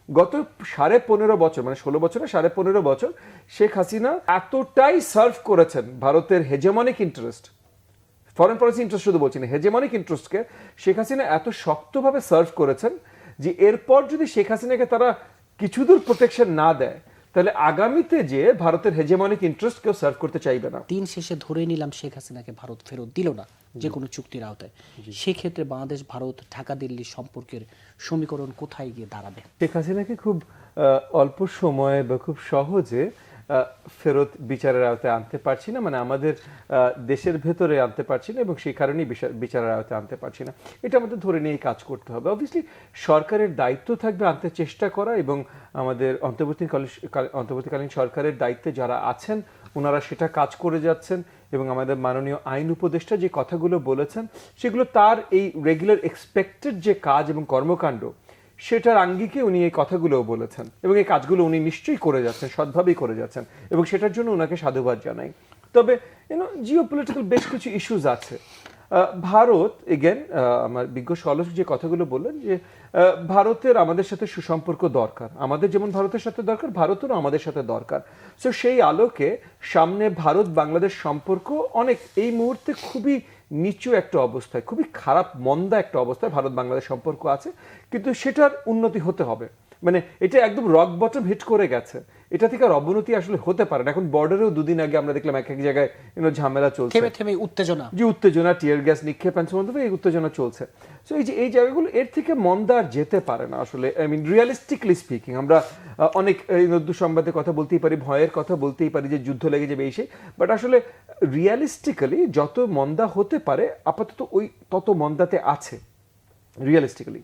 গত 15.5 বছর, মানে 16 বছরে 15.5 বছর শেখ হাসিনা এতটাই সার্ভ করেছেন ভারতের hegemonic interest, foreign policy interest শুধু বলছি না, হেজেমনিক ইন্টারেস্টকে শেখ হাসিনা এত শক্তভাবে সার্ভ করেছেন যে এরপর যদি শেখ হাসিনাকে তারা কিছুদূর প্রোটেকশন না দেয়, তাহলে আগামীতে যে ভারতের হেজেমনিক ইন্টারেস্ট কেউ সার্ভ করতে চাইবে না। দিন শেষে ধরে নিলাম শেখ হাসিনাকে ভারত ফেরত দিল না যে কোনো চুক্তির আওতায়, সেক্ষেত্রে বাংলাদেশ ভারত ঢাকা দিল্লি সম্পর্কের সমীকরণ কোথায় গিয়ে দাঁড়াবে? শেখ হাসিনাকে খুব অল্প সময়ে বা খুব সহজে ফেরত বিচারের আওতায় আনতে পারছি না, মানে আমাদের দেশের ভেতরে আনতে পারছি না, এবং সেই কারণেই বিচারের আওতায় আনতে পারছি না। এটা আমাদের ধরে নিয়ে কাজ করতে হবে। অবভিয়াসলি সরকারের দায়িত্ব থাকবে আনতে চেষ্টা করা, এবং আমাদের অন্তর্বর্তীকালীন সরকারের দায়িত্বে যারা আছেন ওনারা সেটা কাজ করে যাচ্ছেন, এবং আমাদের মাননীয় আইন উপদেষ্টা যে কথাগুলো বলেছেন সেগুলো তার এই রেগুলার এক্সপেক্টেড যে কাজ এবং কর্মকাণ্ড সেটার আঙ্গিকে উনি এই কথাগুলো বলেছেন, এবং এই কাজগুলো উনি নিশ্চয়ই করে যাচ্ছেন, সৎভাবেই করে যাচ্ছেন, এবং সেটার জন্য ওনাকে সাধুবাদ জানাই। তবে জিওপলিটিক্যাল বেশ কিছু ইস্যুজ আছে। ভারত এগেন, আমার বিজ্ঞ সমালোচক যে কথাগুলো বললেন যে ভারতের আমাদের সাথে সুসম্পর্ক দরকার, আমাদের যেমন ভারতের সাথে দরকার ভারতেরও আমাদের সাথে দরকার। সো সেই আলোকে সামনে ভারত বাংলাদেশ সম্পর্ক অনেক এই মুহূর্তে খুবই নিচু একটা অবস্থায়, খুবই খারাপ মন্দা একটা অবস্থায় ভারত বাংলাদেশ সম্পর্ক আছে, কিন্তু সেটার উন্নতি হতে হবে। মানে এটা একদম রক বটম হিট করে গেছে, এটা থেকে আর অবনতি আসলে হতে পারে না। এখন বর্ডারেও দুদিন আগে আমরা দেখলাম এক এক জায়গায় ঝামেলা চলছে, থেমে থেমে উত্তেজনা, যে উত্তেজনা, টিয়ার গ্যাস নিক্ষেপ মধ্যে এই উত্তেজনা চলছে। সো এই জায়গাগুলো এর থেকে মন্দা আর যেতে পারে না আসলে। আই মিন রিয়ালিস্টিকলি স্পিকিং, আমরা অনেক দুঃসংবাদের কথা বলতেই পারি, ভয়ের কথা বলতেই পারি যে যুদ্ধ লেগে যাবে এই সেই, বাট আসলে রিয়ালিস্টিক্যালি যত মন্দা হতে পারে আপাতত ওই তত মন্দাতে আছে রিয়ালিস্টিক্যালি।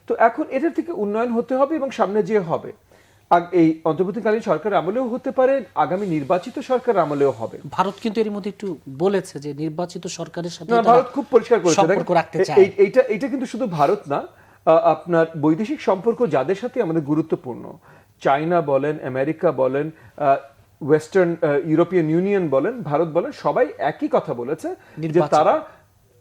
তো এখন এটার থেকে উন্নয়ন হতে হবে, এবং সামনে যে হবে এই অন্তর্বর্তীকালীন সরকার আমলেও হতে পারে, আগামী নির্বাচিত সরকার আমলেও হবে। ভারত কিন্তু এর মধ্যে একটু বলেছে যে নির্বাচিত সরকারের সাথে ভারত খুব পরিষ্কার করেছে সম্পর্ক রাখতে চায়। এইটা কিন্তু শুধু ভারত না, আপনার বৈদেশিক সম্পর্ক যাদের সাথে আমাদের গুরুত্বপূর্ণ, চায়না বলেন, আমেরিকা বলেন, ওয়েস্টার্ন ইউরোপিয়ান ইউনিয়ন বলেন, ভারত বলেন, সবাই একই কথা বলেছে যে তারা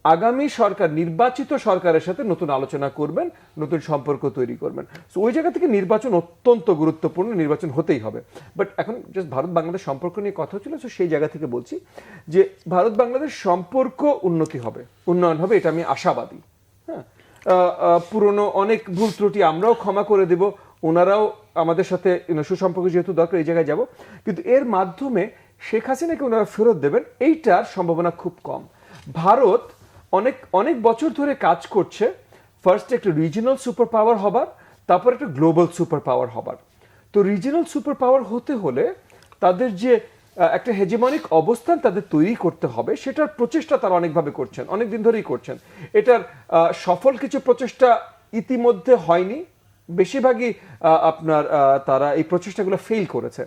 আগামী সরকার, নির্বাচিত সরকারের সাথে নতুন আলোচনা করবেন, নতুন সম্পর্ক তৈরি করবেন। সো ওই জায়গা থেকে নির্বাচন অত্যন্ত গুরুত্বপূর্ণ, নির্বাচন হতেই হবে। বাট এখন জাস্ট ভারত বাংলাদেশ সম্পর্ক নিয়ে কথা হচ্ছিল, সো সেই জায়গা থেকে বলছি যে ভারত বাংলাদেশ সম্পর্ক উন্নতি হবে, উন্নয়ন হবে, এটা আমি আশাবাদী। হ্যাঁ, পুরনো অনেক ভুল ত্রুটি আমরাও ক্ষমা করে দেব, ওনারাও আমাদের সাথে সুসম্পর্ক যেহেতু দরকার এই জায়গায় যাব, কিন্তু এর মাধ্যমে শেখ হাসিনাকে ওনারা ফেরত দেবেন এইটার সম্ভাবনা খুব কম। ভারত অনেক অনেক বছর ধরে কাজ করছে ফার্স্ট একটা রিজিনাল সুপার পাওয়ার হবার, তারপর একটা গ্লোবাল সুপার পাওয়ার হবার। তো রিজিনাল সুপার পাওয়ার হতে হলে তাদের যে একটা হেজেমনিক অবস্থান তাদের তৈরি করতে হবে, সেটার প্রচেষ্টা তারা অনেকভাবে করছেন, অনেক দিন ধরেই করছেন। এটার সফল কিছু প্রচেষ্টা ইতিমধ্যে হয়নি, বেশিরভাগই আপনার তারা এই প্রচেষ্টাগুলো ফেল করেছে,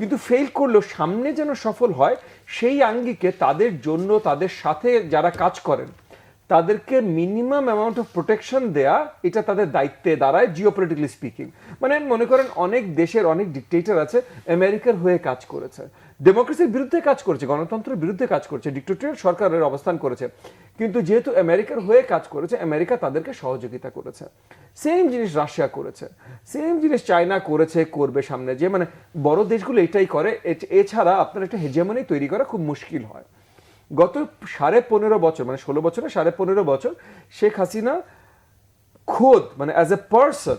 কিন্তু ফেল করলেও সামনে যেন সফল হয় সেই আঙ্গিকে তাদের জন্য, তাদের সাথে যারা কাজ করেন তাদেরকে মিনিমাম অ্যামাউন্ট অফ প্রোটেকশন দেয়া, এটা তাদের দায়িত্বে দাঁড়ায় জিওপলিটিক্যালি স্পিকিং। মানে মনে করেন অনেক দেশের অনেক ডিক্টেটর আছে আমেরিকার হয়ে কাজ করেছে, ডেমোক্রেসির বিরুদ্ধে কাজ করেছে, গণতন্ত্রের বিরুদ্ধে কাজ করেছে, ডিক্টেটর সরকারের অবস্থান করেছে, কিন্তু যেহেতু আমেরিকার হয়ে কাজ করেছে আমেরিকা তাদেরকে সহযোগিতা করেছে। সেম জিনিস রাশিয়া করেছে, সেম জিনিস চায়না করেছে, করবে সামনে, যে মানে বড় দেশগুলো এটাই করে। এছাড়া আপনার একটা হেজেমনি তৈরি করা খুব মুশকিল হয়। গত 15.5 বছর, মানে 16 বছরে 15.5 বছর শেখ হাসিনা খোদ মানে অ্যাজ এ পার্সন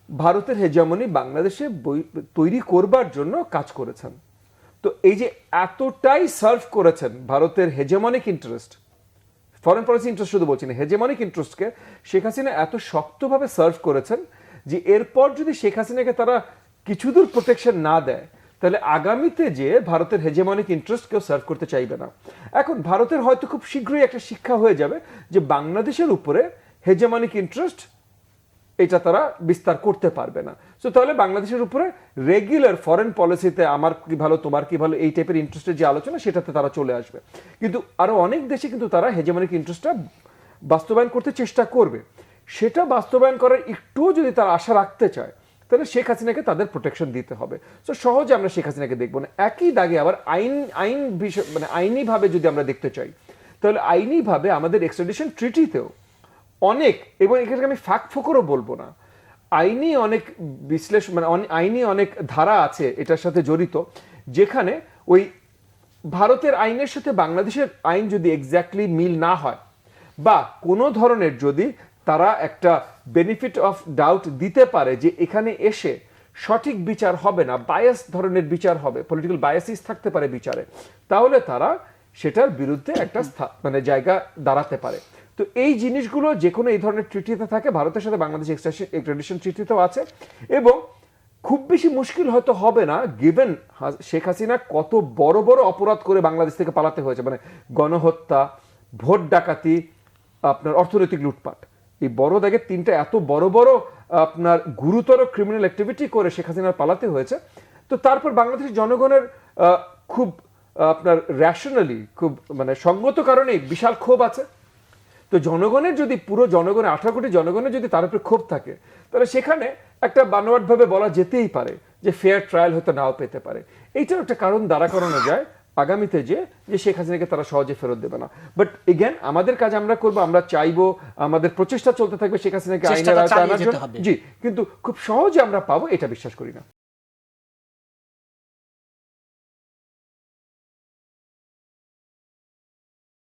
ভারতের হেজেমনি বাংলাদেশে তৈরি করবার জন্য কাজ করেছেন। তো এই যে এতটাই সার্ভ করেছেন ভারতের hegemonic interest, foreign policy interest শুধু বলছি না, হেজেমনিক ইন্টারেস্টকে শেখ হাসিনা এত শক্তভাবে সার্ভ করেছেন যে এরপর যদি শেখ হাসিনাকে তারা কিছুদূর প্রোটেকশন না দেয়, তাহলে আগামীতে যে ভারতের হেজেমনিক ইন্টারেস্ট কেউ সার্ভ করতে চাইবে না। এখন ভারতের হয়তো খুব শীঘ্রই একটা শিক্ষা হয়ে যাবে যে বাংলাদেশের উপরে হেজেমনিক ইন্টারেস্ট এটা তারা বিস্তার করতে পারবে না। সো তাহলে বাংলাদেশের উপরে রেগুলার ফরেন পলিসিতে আমার কি ভালো তোমার কি ভালো এই টাইপের ইন্টারেস্টের যে আলোচনা সেটাতে তারা চলে আসবে। কিন্তু আরো অনেক দেশে কিন্তু তারা হেজেমনিক ইন্টারেস্টটা বাস্তবায়ন করতে চেষ্টা করবে। সেটা বাস্তবায়ন করার একটুও যদি তারা আশা রাখতে চায় তাহলে শেখ হাসিনাকে তাদের প্রোটেকশন দিতে হবে। সো সহজে আমরা শেখ হাসিনাকে দেখবো না। একই দাগে আবার আইন বিষয় মানে আইনিভাবে যদি আমরা দেখতে চাই তাহলে আইনিভাবে আমাদের এক্সট্রাডিশন ট্রিটিতেও অনেক, এবং এখানে আমি ফাঁক ফোকরও বলবো না, আইনি অনেক বিশ্লেষণ মানে আইনি অনেক ধারা আছে এটার সাথে জড়িত, যেখানে ওই ভারতের আইনের সাথে বাংলাদেশের আইন যদি এক্স্যাক্টলি মিল না হয়, বা কোনো ধরনের যদি তারা একটা বেনিফিট অফ ডাউট দিতে পারে যে এখানে এসে সঠিক বিচার হবে না, বায়াস ধরনের বিচার হবে, পলিটিক্যাল বায়াসিস থাকতে পারে বিচারে, তাহলে তারা সেটার বিরুদ্ধে একটা মানে জায়গা দাঁড়াতে পারে। তো এই জিনিসগুলো যে কোনো এই ধরনের ট্রিটিতে থাকে, ভারতের সাথে বাংলাদেশ এক্সট্রাডিশন ট্রিটিতেও আছে। এবং খুব বেশি মুশকিল হয়তো হবে না, গিভেন শেখ হাসিনা কত বড় বড় অপরাধ করে বাংলাদেশ থেকে পালাতে হয়েছে, মানে গণহত্যা, ভোট ডাকাতি, আপনার অর্থনৈতিক লুটপাট, এই বড় দাগের তিনটা এত বড় বড় আপনার গুরুতর ক্রিমিনাল অ্যাক্টিভিটি করে শেখ হাসিনার পালাতে হয়েছে। তো তারপর বাংলাদেশের জনগণের খুব আপনার র্যাশনালি, খুব মানে সঙ্গত কারণেই বিশাল ক্ষোভ আছে। তো জনগণের যদি পুরো জনগণের 18 কোটি জনগণের যদি তার উপরে ক্ষোভ থাকে, তাহলে সেখানে একটা বানোয়াটভাবে বলা যেতেই পারে যে ফেয়ার ট্রায়াল হয়তো নাও পেতে পারে। এইটাও একটা কারণ দাঁড়া করানো যায় আগামীতে যে শেখ হাসিনাকে তারা সহজে ফেরত দেবে না। বাট এগেন আমাদের কাজ আমরা করবো, আমরা চাইবো, আমাদের প্রচেষ্টা চলতে থাকবে শেখ হাসিনাকে আইনের আওতায় আনার জন্য। জি, কিন্তু খুব সহজে আমরা পাবো এটা বিশ্বাস করি না।